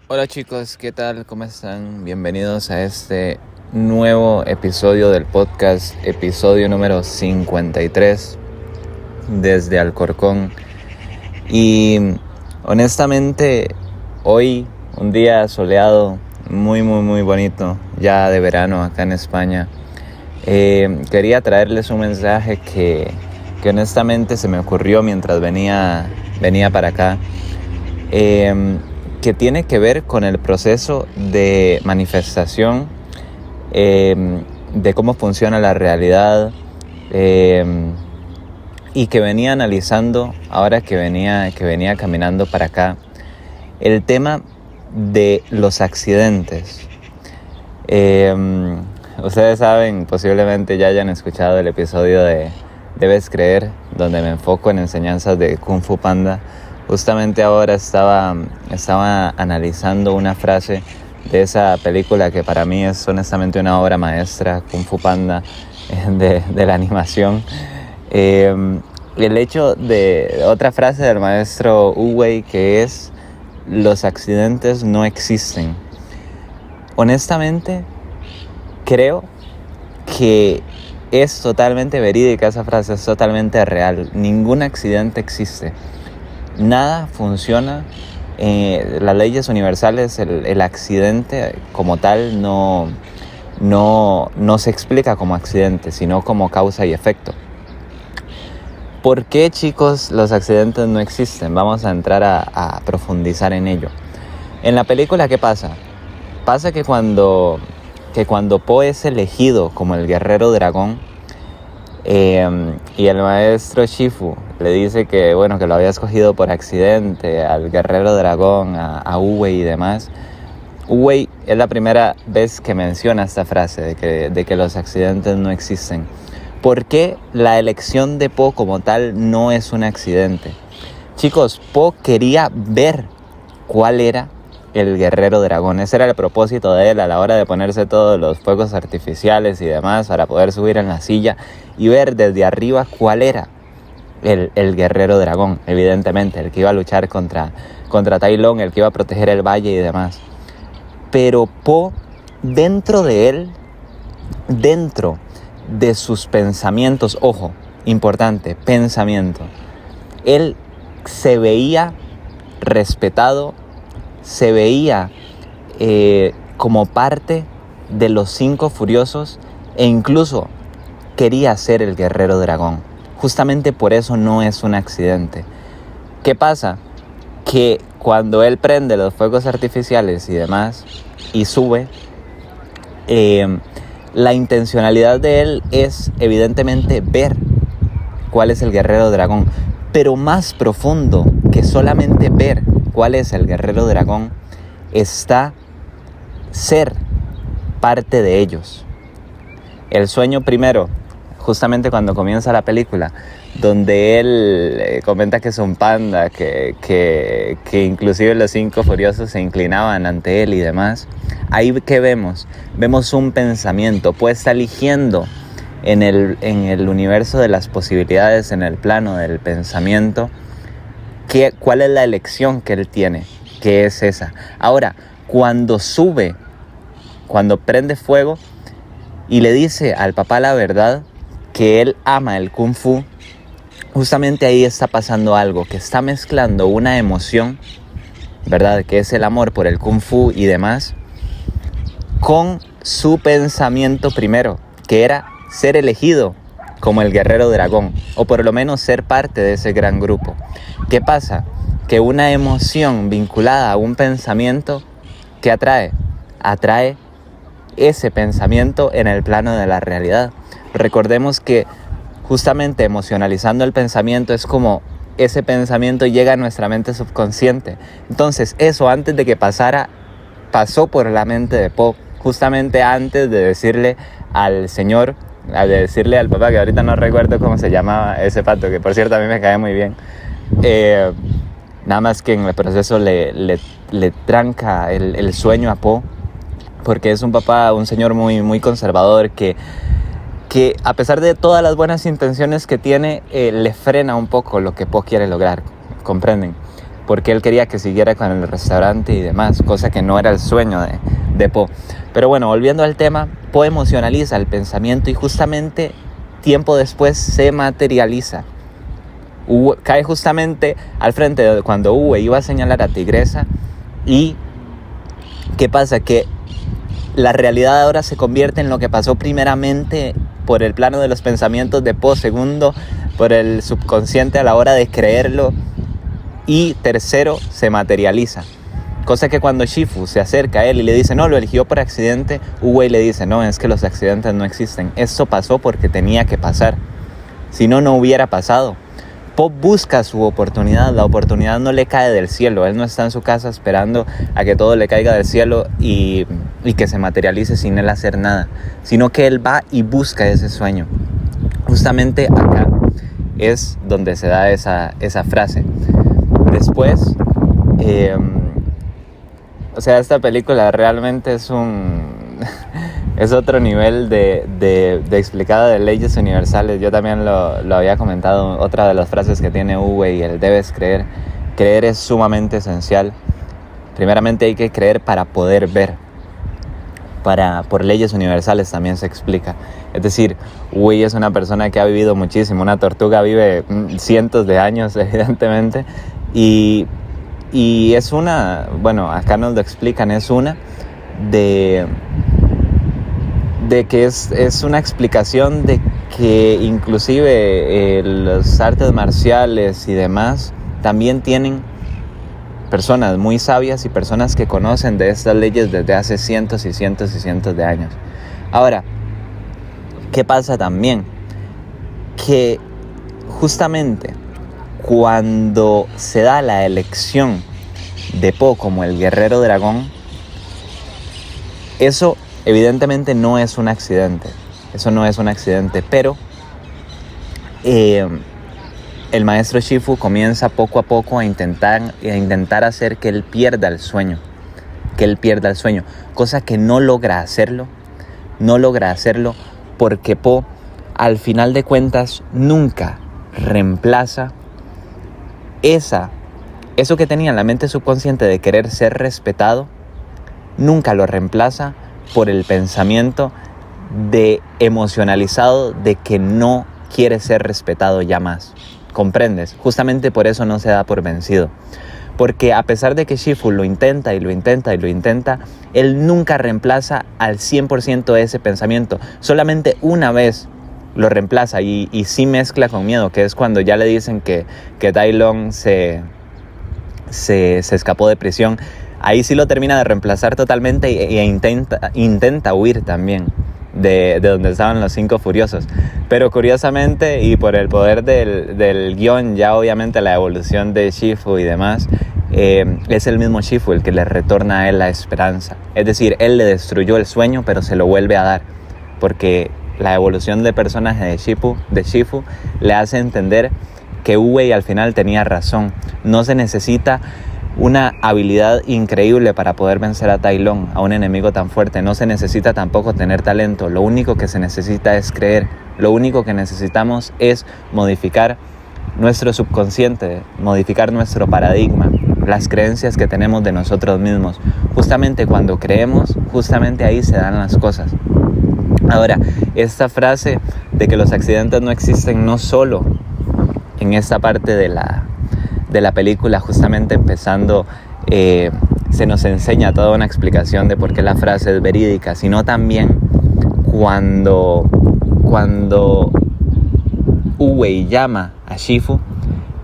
Hola chicos, ¿qué tal? ¿Cómo están? Bienvenidos a este nuevo episodio del podcast, episodio número 53 desde Alcorcón. Y honestamente, hoy un día soleado, muy bonito, ya de verano acá en España. Quería traerles un mensaje que honestamente se me ocurrió mientras venía para acá. Que tiene que ver con el proceso de manifestación, de cómo funciona la realidad, y que venía analizando ahora que venía caminando para acá, el tema de los accidentes. Ustedes saben, posiblemente ya hayan escuchado el episodio de Debes Creer, donde me enfoco en enseñanzas de Kung Fu Panda. Justamente ahora estaba analizando una frase de esa película que para mí es honestamente una obra maestra, Kung Fu Panda, de la animación. El hecho de otra frase del maestro Wu Wei, que es: los accidentes no existen. Honestamente, creo que es totalmente verídica esa frase, es totalmente real. Ningún accidente existe. Nada funciona. Las leyes universales, el accidente como tal no se explica como accidente, sino como causa y efecto. ¿Por qué, chicos, los accidentes no existen? Vamos a entrar a profundizar en ello. En la película, ¿qué pasa? Pasa que cuando Po es elegido como el guerrero dragón, y el maestro Shifu le dice que lo había escogido por accidente al guerrero dragón, a Wu Wei y demás. Wu Wei es la primera vez que menciona esta frase de que los accidentes no existen. ¿Por qué la elección de Po como tal no es un accidente? Chicos, Po quería ver cuál era el guerrero dragón. Ese era el propósito de él a la hora de ponerse todos los fuegos artificiales y demás para poder subir en la silla y ver desde arriba cuál era el guerrero dragón, evidentemente, el que iba a luchar contra Tai Lung, el que iba a proteger el valle y demás. Pero Po, dentro de él, dentro de sus pensamientos, ojo, importante, pensamiento, él se veía respetado, se veía como parte de los 5 furiosos e incluso quería ser el guerrero dragón. Justamente por eso no es un accidente. ¿Qué pasa? Que cuando él prende los fuegos artificiales y demás y sube, la intencionalidad de él es evidentemente ver cuál es el guerrero dragón, pero más profundo que solamente ver cuál es el guerrero dragón está ser parte de ellos. El sueño primero, justamente cuando comienza la película, donde él comenta que es un panda, que inclusive los 5 furiosos se inclinaban ante él y demás. Ahí que vemos un pensamiento, pues está eligiendo en el universo de las posibilidades, en el plano del pensamiento, cuál es la elección que él tiene, que es esa. Ahora, cuando sube, cuando prende fuego y le dice al papá la verdad, que él ama el Kung Fu, justamente ahí está pasando algo, que está mezclando una emoción, ¿verdad?, que es el amor por el Kung Fu y demás, con su pensamiento primero, que era ser elegido como el guerrero dragón, o por lo menos ser parte de ese gran grupo. ¿Qué pasa? Que una emoción vinculada a un pensamiento, ¿qué atrae? Atrae ese pensamiento en el plano de la realidad. Recordemos que justamente emocionalizando el pensamiento es como ese pensamiento llega a nuestra mente subconsciente. Entonces eso, antes de que pasara, pasó por la mente de Po, justamente antes de decirle al señor, de decirle al papá, que ahorita no recuerdo cómo se llamaba ese pato, que por cierto a mí me cae muy bien. Nada más que en el proceso le tranca el sueño a Po, porque es un papá, un señor muy conservador que a pesar de todas las buenas intenciones que tiene, le frena un poco lo que Po quiere lograr, ¿comprenden? porque él quería que siguiera con el restaurante y demás, cosa que no era el sueño de Po. Pero bueno, volviendo al tema, Po emocionaliza el pensamiento y justamente tiempo después se materializa. Cae justamente al frente de cuando Uwe iba a señalar a Tigresa. Y ¿qué pasa? Que la realidad ahora se convierte en lo que pasó primeramente por el plano de los pensamientos de Po, segundo por el subconsciente a la hora de creerlo, y tercero se materializa. Cosa que cuando Shifu se acerca a él y le dice no, lo eligió por accidente, Uwe le dice no, es que los accidentes no existen, esto pasó porque tenía que pasar, si no, no hubiera pasado. Po busca su oportunidad, la oportunidad no le cae del cielo, él no está en su casa esperando a que todo le caiga del cielo y que se materialice sin él hacer nada, sino que él va y busca ese sueño. Justamente acá es donde se da esa frase. Después, esta película realmente es es otro nivel de explicado de leyes universales. Yo también lo había comentado. Otra de las frases que tiene Uwe y el debes creer. Creer es sumamente esencial. Primeramente hay que creer para poder ver. Por leyes universales también se explica. Es decir, Uwe es una persona que ha vivido muchísimo. Una tortuga vive cientos de años, evidentemente. Y es una, bueno, acá nos lo explican, es una de que es una explicación de que inclusive los artes marciales y demás también tienen personas muy sabias y personas que conocen de estas leyes desde hace cientos y cientos y cientos de años. Ahora, ¿qué pasa también? Que justamente cuando se da la elección de Po como el guerrero dragón, eso evidentemente no es un accidente. Eso no es un accidente, pero el maestro Shifu comienza poco a poco a intentar hacer que él pierda el sueño. Cosa que no logra hacerlo porque Po, al final de cuentas, nunca reemplaza eso que tenía en la mente subconsciente de querer ser respetado, nunca lo reemplaza por el pensamiento emocionalizado de que no quiere ser respetado ya más. ¿Comprendes? Justamente por eso no se da por vencido. Porque a pesar de que Shifu lo intenta, él nunca reemplaza al 100% ese pensamiento. Solamente una vez lo reemplaza y sí mezcla con miedo, que es cuando ya le dicen que Tai Lung se escapó de prisión. Ahí sí lo termina de reemplazar totalmente e intenta huir también de donde estaban los 5 furiosos. Pero curiosamente, y por el poder del guión, ya obviamente la evolución de Shifu y demás, es el mismo Shifu el que le retorna a él la esperanza. Es decir, él le destruyó el sueño, pero se lo vuelve a dar, porque la evolución de personaje de Shifu le hace entender que Uwe al final tenía razón. No se necesita una habilidad increíble para poder vencer a Tai Lung, a un enemigo tan fuerte. No se necesita tampoco tener talento. Lo único que se necesita es creer. Lo único que necesitamos es modificar nuestro subconsciente, modificar nuestro paradigma, las creencias que tenemos de nosotros mismos. Justamente cuando creemos, justamente ahí se dan las cosas. Ahora, esta frase de que los accidentes no existen, no solo en esta parte de la película, justamente empezando, se nos enseña toda una explicación de por qué la frase es verídica, sino también cuando Uwe llama a Shifu,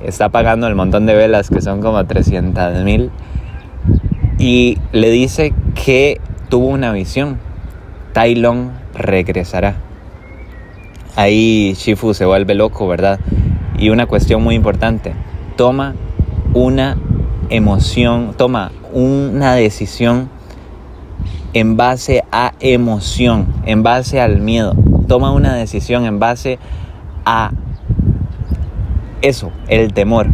está apagando el montón de velas que son como 300,000 y le dice que tuvo una visión. Tai Lung regresará. Ahí Shifu se vuelve loco, ¿verdad? Y una cuestión muy importante, toma una decisión en base a emoción, en base al miedo. Toma una decisión en base a eso, el temor.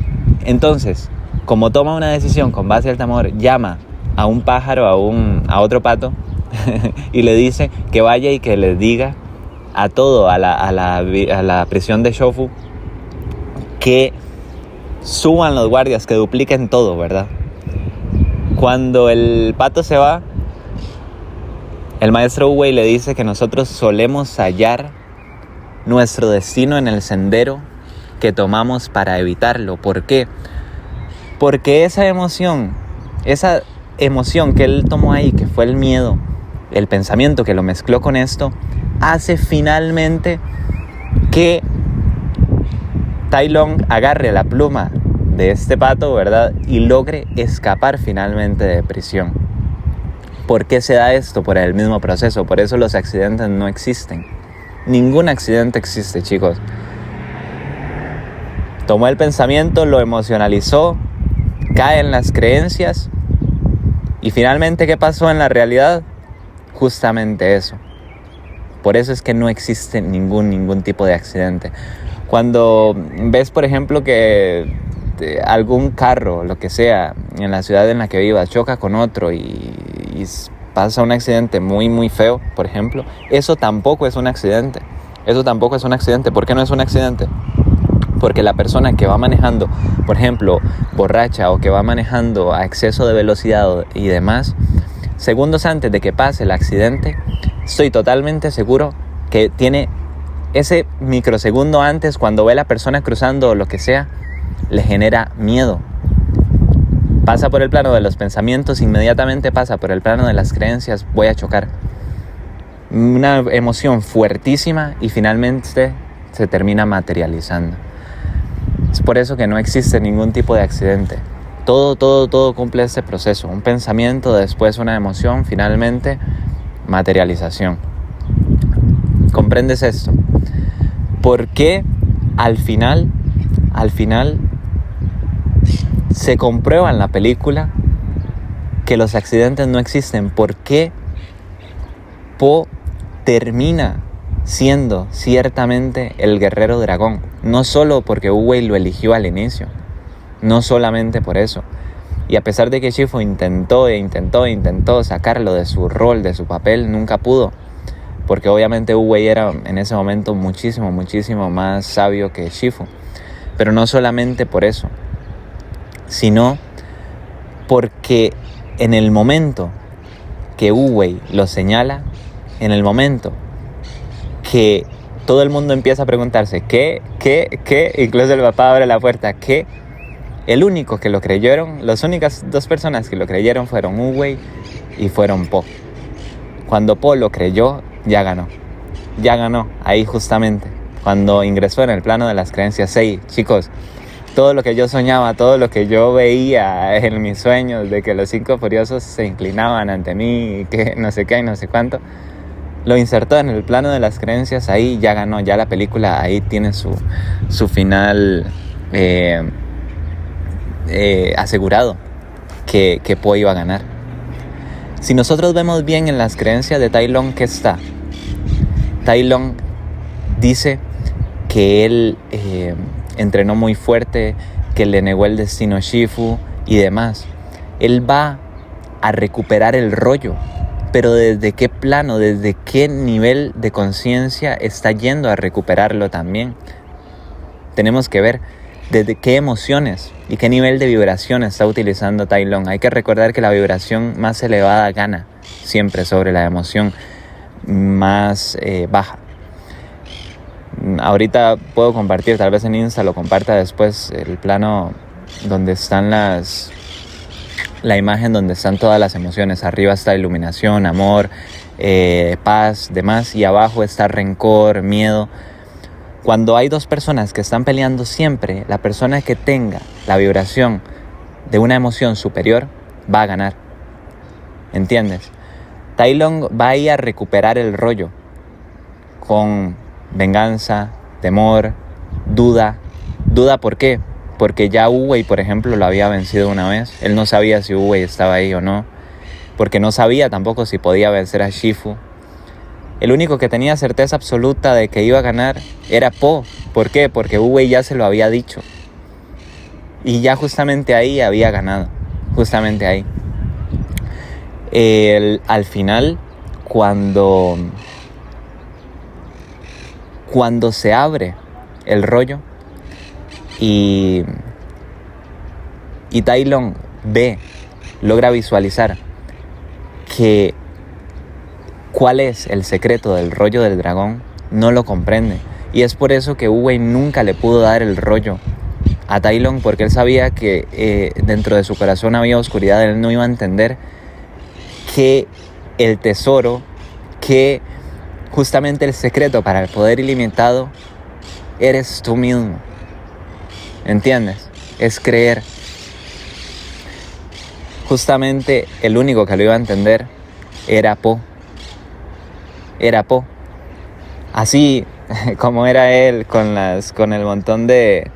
Entonces, como toma una decisión con base al temor, llama a un pájaro, a otro pato, y le dice que vaya y que les diga a la prisión de Shofu que suban los guardias, que dupliquen todo, ¿verdad? Cuando el pato se va, el maestro Uwey le dice que nosotros solemos hallar nuestro destino en el sendero que tomamos para evitarlo. ¿Por qué? Porque esa emoción que él tomó ahí, que fue el miedo, el pensamiento que lo mezcló con esto, hace finalmente que Tai Lung agarre la pluma de este pato, ¿verdad? Y logre escapar finalmente de prisión. ¿Por qué se da esto? Por el mismo proceso. Por eso los accidentes no existen. Ningún accidente existe, chicos. Tomó el pensamiento, lo emocionalizó, cae en las creencias y finalmente, ¿qué pasó en la realidad? Justamente eso. Por eso es que no existe ningún tipo de accidente. Cuando ves, por ejemplo, que algún carro, lo que sea, en la ciudad en la que vivas, choca con otro y pasa un accidente muy feo, por ejemplo, eso tampoco es un accidente. ¿Por qué no es un accidente? Porque la persona que va manejando, por ejemplo, borracha o que va manejando a exceso de velocidad y demás, segundos antes de que pase el accidente, estoy totalmente seguro que tiene ese microsegundo antes, cuando ve a la persona cruzando o lo que sea, le genera miedo. Pasa por el plano de los pensamientos, inmediatamente pasa por el plano de las creencias, voy a chocar. Una emoción fuertísima y finalmente se termina materializando. Es por eso que no existe ningún tipo de accidente. Todo cumple este proceso. Un pensamiento, después una emoción, finalmente materialización. ¿Comprendes esto? ¿Por qué al final se comprueba en la película que los accidentes no existen? ¿Por qué Po termina siendo ciertamente el guerrero dragón? No solo porque Uwey lo eligió al inicio, no solamente por eso. Y a pesar de que Shifu intentó sacarlo de su rol, de su papel, nunca pudo. Porque obviamente Uwey era en ese momento muchísimo más sabio que Shifu. Pero no solamente por eso, sino porque en el momento que Uwey lo señala, en el momento que todo el mundo empieza a preguntarse ¿qué? Incluso el papá abre la puerta, ¿qué? El único que lo creyeron, las únicas dos personas que lo creyeron fueron Uwey y fueron Po. Cuando Po lo creyó, ya ganó ahí justamente, cuando ingresó en el plano de las creencias. Hey, chicos, todo lo que yo soñaba, todo lo que yo veía en mis sueños, de que los 5 furiosos se inclinaban ante mí y que no sé qué y no sé cuánto, lo insertó en el plano de las creencias. Ahí ya ganó, ya la película ahí tiene su final asegurado, que Po iba a ganar. Si nosotros vemos bien en las creencias de Tai Lung, ¿qué está? Tai Lung dice que él entrenó muy fuerte, que le negó el destino a Shifu y demás. Él va a recuperar el rollo, pero ¿desde qué plano, desde qué nivel de conciencia está yendo a recuperarlo también? Tenemos que ver desde qué emociones y qué nivel de vibración está utilizando Tai Lung. Hay que recordar que la vibración más elevada gana siempre sobre la emoción más baja. Ahorita puedo compartir, tal vez en Insta lo comparta después, el plano donde están la imagen donde están todas las emociones. Arriba está iluminación, amor, paz, demás, y abajo está rencor, miedo. Cuando hay dos personas que están peleando, siempre la persona que tenga la vibración de una emoción superior va a ganar. ¿Entiendes? Tai Lung va a ir a recuperar el rollo con venganza, temor, duda. ¿Duda por qué? Porque ya Uwey, por ejemplo, lo había vencido una vez. Él no sabía si Uwey estaba ahí o no, porque no sabía tampoco si podía vencer a Shifu. El único que tenía certeza absoluta de que iba a ganar era Po. ¿Por qué? Porque Uwey ya se lo había dicho. Y ya justamente ahí había ganado. Justamente ahí. Al final, cuando se abre el rollo y Y Tai Lung logra visualizar que cuál es el secreto del rollo del dragón, no lo comprende. Y es por eso que Wu-Wei nunca le pudo dar el rollo a Tai Lung, porque él sabía que dentro de su corazón había oscuridad. Él no iba a entender que el tesoro, que justamente el secreto para el poder ilimitado eres tú mismo. ¿Entiendes? Es creer. Justamente el único que lo iba a entender era Po. Era Po. Así como era él con el montón de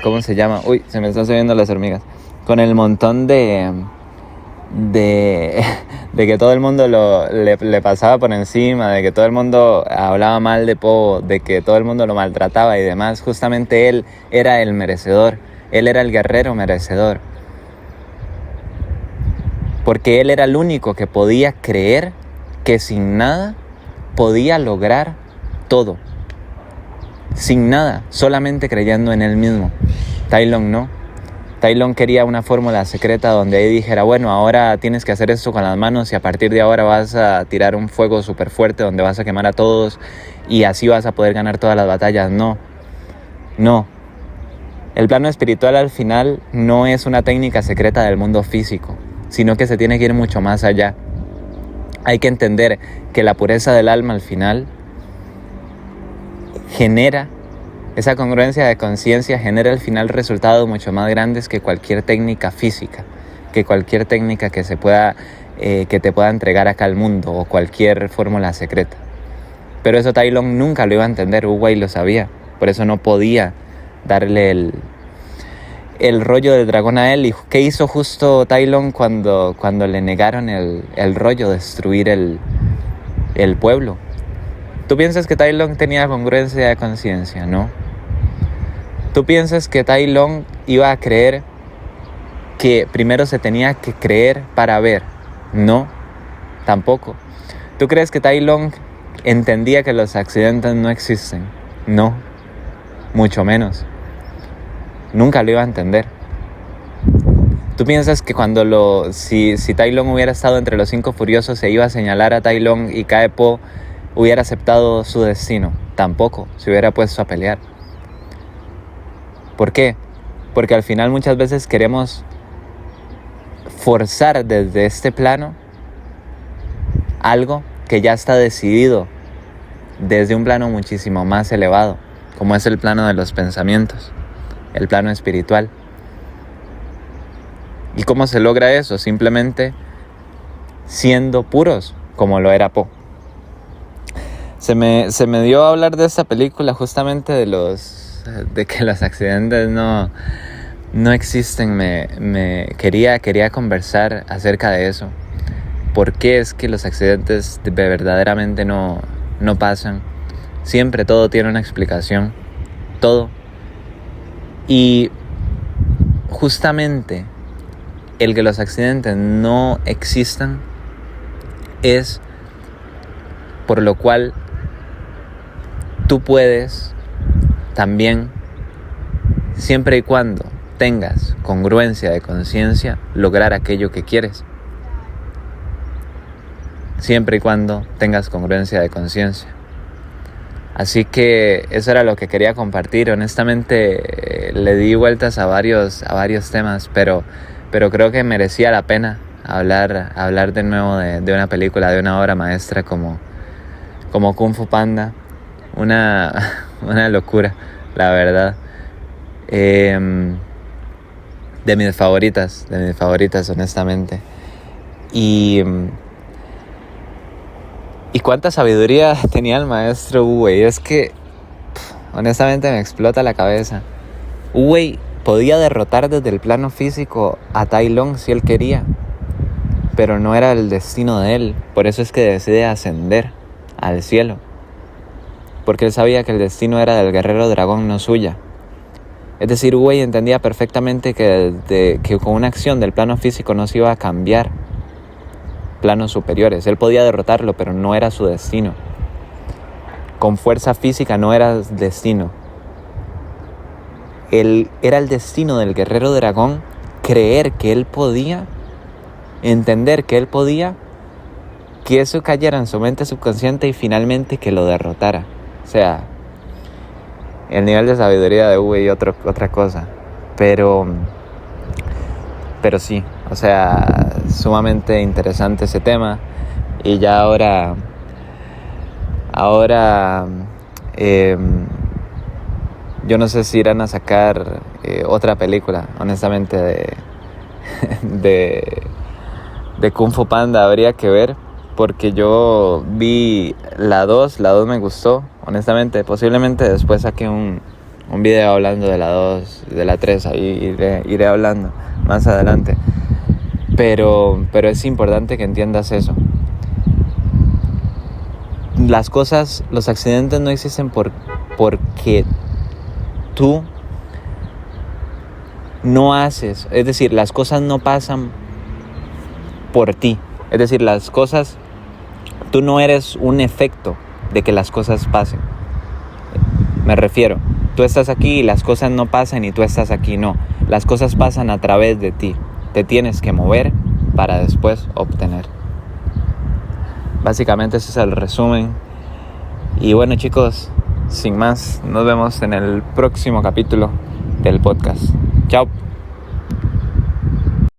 ¿cómo se llama? Uy, se me están subiendo las hormigas. Con el montón de que todo el mundo le pasaba por encima, de que todo el mundo hablaba mal de Po, de que todo el mundo lo maltrataba y demás. Justamente él era el merecedor, él era el guerrero merecedor, porque él era el único que podía creer que sin nada podía lograr todo, sin nada, solamente creyendo en él mismo. Tai Lung no. Tai Lung quería una fórmula secreta donde él dijera, bueno, ahora tienes que hacer esto con las manos y a partir de ahora vas a tirar un fuego súper fuerte donde vas a quemar a todos y así vas a poder ganar todas las batallas. No. El plano espiritual al final no es una técnica secreta del mundo físico, sino que se tiene que ir mucho más allá. Hay que entender que la pureza del alma al final genera, esa congruencia de conciencia genera al final resultados mucho más grandes que cualquier técnica física, que cualquier técnica que que te pueda entregar acá al mundo o cualquier fórmula secreta. Pero eso Tai Lung nunca lo iba a entender, Wu-Wei lo sabía, por eso no podía darle el rollo del dragón a él. ¿Y qué hizo justo Tai Lung cuando le negaron el rollo, destruir el pueblo? ¿Tú piensas que Tai Lung tenía congruencia de conciencia? No. ¿Tú piensas que Tai Lung iba a creer que primero se tenía que creer para ver? No, tampoco. ¿Tú crees que Tai Lung entendía que los accidentes no existen? No, mucho menos. Nunca lo iba a entender. ¿Tú piensas que si Tai Lung hubiera estado entre los 5 furiosos se iba a señalar a Tai Lung y Kae Po hubiera aceptado su destino? Tampoco, se hubiera puesto a pelear. ¿Por qué? Porque al final muchas veces queremos forzar desde este plano algo que ya está decidido desde un plano muchísimo más elevado, como es el plano de los pensamientos, el plano espiritual. ¿Y cómo se logra eso? Simplemente siendo puros, como lo era Po. Se me dio a hablar de esta película justamente de que los accidentes no existen. Quería conversar acerca de eso. ¿Por qué es que los accidentes verdaderamente no pasan? Siempre todo tiene una explicación. Todo. Y justamente el que los accidentes no existan es por lo cual tú puedes también, siempre y cuando tengas congruencia de conciencia, lograr aquello que quieres. Siempre y cuando tengas congruencia de conciencia. Así que eso era lo que quería compartir. Honestamente le di vueltas a varios temas, pero creo que merecía la pena hablar de nuevo de una película, de una obra maestra como Kung Fu Panda. Una locura, la verdad. De mis favoritas, honestamente. Y cuánta sabiduría tenía el maestro Wu-Wei. Es que, honestamente, me explota la cabeza. Wu-Wei podía derrotar desde el plano físico a Tai Lung si él quería, pero no era el destino de él. Por eso es que decide ascender al cielo, porque él sabía que el destino era del guerrero dragón, no suya. Es decir, Wu-Wei entendía perfectamente que con una acción del plano físico no se iba a cambiar planos superiores. Él podía derrotarlo, pero no era su destino. Con fuerza física no era destino. Él era el destino del guerrero dragón creer que él podía, entender que él podía, que eso cayera en su mente subconsciente y finalmente que lo derrotara. O sea, el nivel de sabiduría de Uwe y otra cosa. Pero sí, o sea, sumamente interesante ese tema. Y ya ahora yo no sé si irán a sacar otra película, honestamente, de Kung Fu Panda. Habría que ver, porque yo vi la 2 me gustó, honestamente. Posiblemente después saque un video hablando de la 2, de la 3, ahí iré hablando más adelante. Pero es importante que entiendas eso. Las cosas, los accidentes no existen porque tú no haces, es decir, las cosas no pasan por ti. Es decir, las cosas, tú no eres un efecto de que las cosas pasen. Me refiero, tú estás aquí y las cosas no pasan y tú estás aquí, no. Las cosas pasan a través de ti. Te tienes que mover para después obtener. Básicamente ese es el resumen. Y bueno, chicos, sin más, nos vemos en el próximo capítulo del podcast. Chao.